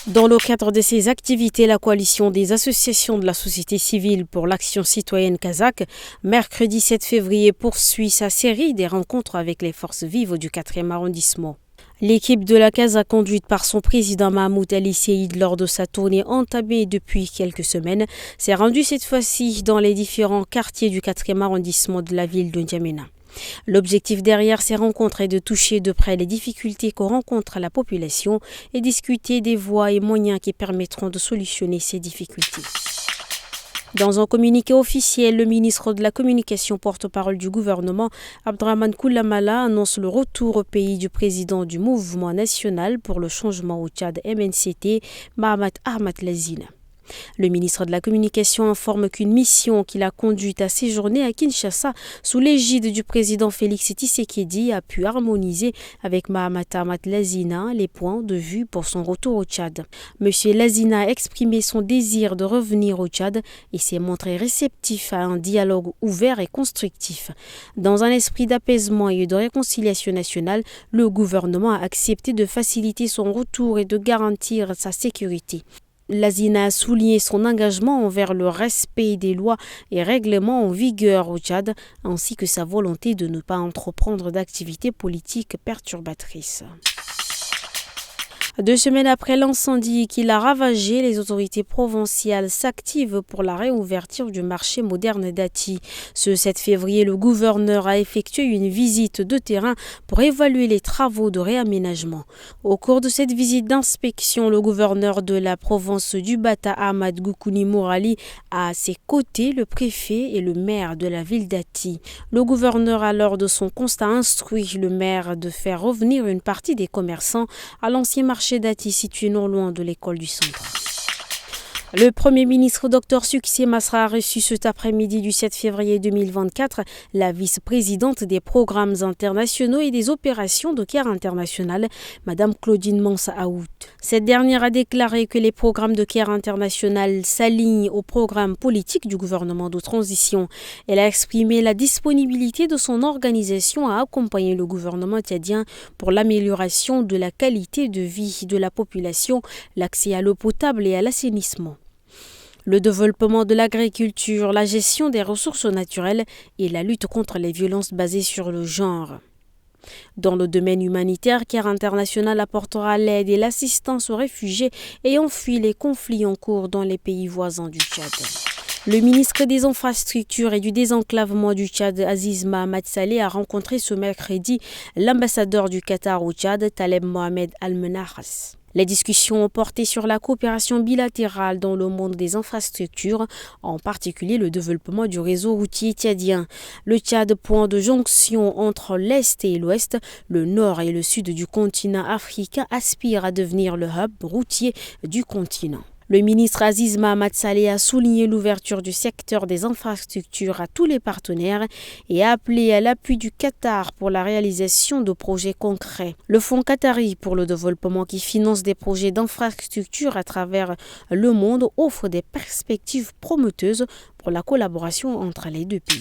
Dans le cadre de ces activités, la coalition des associations de la société civile pour l'action citoyenne kazakh, mercredi 7 février, poursuit sa série des rencontres avec les forces vives du 4e arrondissement. L'équipe de la Kazakh, conduite par son président Mahmoud Ali Seïd lors de sa tournée entamée depuis quelques semaines, s'est rendue cette fois-ci dans les différents quartiers du 4e arrondissement de la ville de N'Djamena. L'objectif derrière ces rencontres est de toucher de près les difficultés que rencontre la population et discuter des voies et moyens qui permettront de solutionner ces difficultés. Dans un communiqué officiel, le ministre de la Communication, porte-parole du gouvernement, Abdrahman Koulamala, annonce le retour au pays du président du Mouvement national pour le changement au Tchad MNCT, Mahamat Ahmad Lazina. Le ministre de la Communication informe qu'une mission qu'il a conduite à séjourner à Kinshasa sous l'égide du président Félix Tshisekedi a pu harmoniser avec Mahamat Ahmad Lazina les points de vue pour son retour au Tchad. M. Lazina a exprimé son désir de revenir au Tchad et s'est montré réceptif à un dialogue ouvert et constructif. Dans un esprit d'apaisement et de réconciliation nationale, le gouvernement a accepté de faciliter son retour et de garantir sa sécurité. Lazina a souligné son engagement envers le respect des lois et règlements en vigueur au Tchad, ainsi que sa volonté de ne pas entreprendre d'activités politiques perturbatrices. 2 semaines après l'incendie qui l'a ravagé, les autorités provinciales s'activent pour la réouverture du marché moderne d'Ati. Ce 7 février, le gouverneur a effectué une visite de terrain pour évaluer les travaux de réaménagement. Au cours de cette visite d'inspection, le gouverneur de la province du Bata, Ahmad Goukouni Mourali, a à ses côtés le préfet et le maire de la ville d'Ati. Le gouverneur a, lors de son constat, instruit le maire de faire revenir une partie des commerçants à l'ancien marché d'Ati situé non loin de l'école du centre. Le Premier ministre Dr Succé Masra a reçu cet après-midi du 7 février 2024 la vice-présidente des programmes internationaux et des opérations de Care International, Mme Claudine Mansa Aout. Cette dernière a déclaré que les programmes de Care International s'alignent au programme politique du gouvernement de transition. Elle a exprimé la disponibilité de son organisation à accompagner le gouvernement tchadien pour l'amélioration de la qualité de vie de la population, l'accès à l'eau potable et à l'assainissement, le développement de l'agriculture, la gestion des ressources naturelles et la lutte contre les violences basées sur le genre. Dans le domaine humanitaire, Care International apportera l'aide et l'assistance aux réfugiés ayant fui les conflits en cours dans les pays voisins du Tchad. Le ministre des Infrastructures et du Désenclavement du Tchad, Aziz Mohamed Saleh, a rencontré ce mercredi l'ambassadeur du Qatar au Tchad, Taleb Mohamed Al-Menahas. Les discussions ont porté sur la coopération bilatérale dans le monde des infrastructures, en particulier le développement du réseau routier tchadien. Le Tchad, point de jonction entre l'Est et l'Ouest, le Nord et le Sud du continent africain, aspire à devenir le hub routier du continent. Le ministre Aziz Mohamed Saleh a souligné l'ouverture du secteur des infrastructures à tous les partenaires et a appelé à l'appui du Qatar pour la réalisation de projets concrets. Le Fonds qatari pour le développement, qui finance des projets d'infrastructures à travers le monde, offre des perspectives prometteuses pour la collaboration entre les deux pays.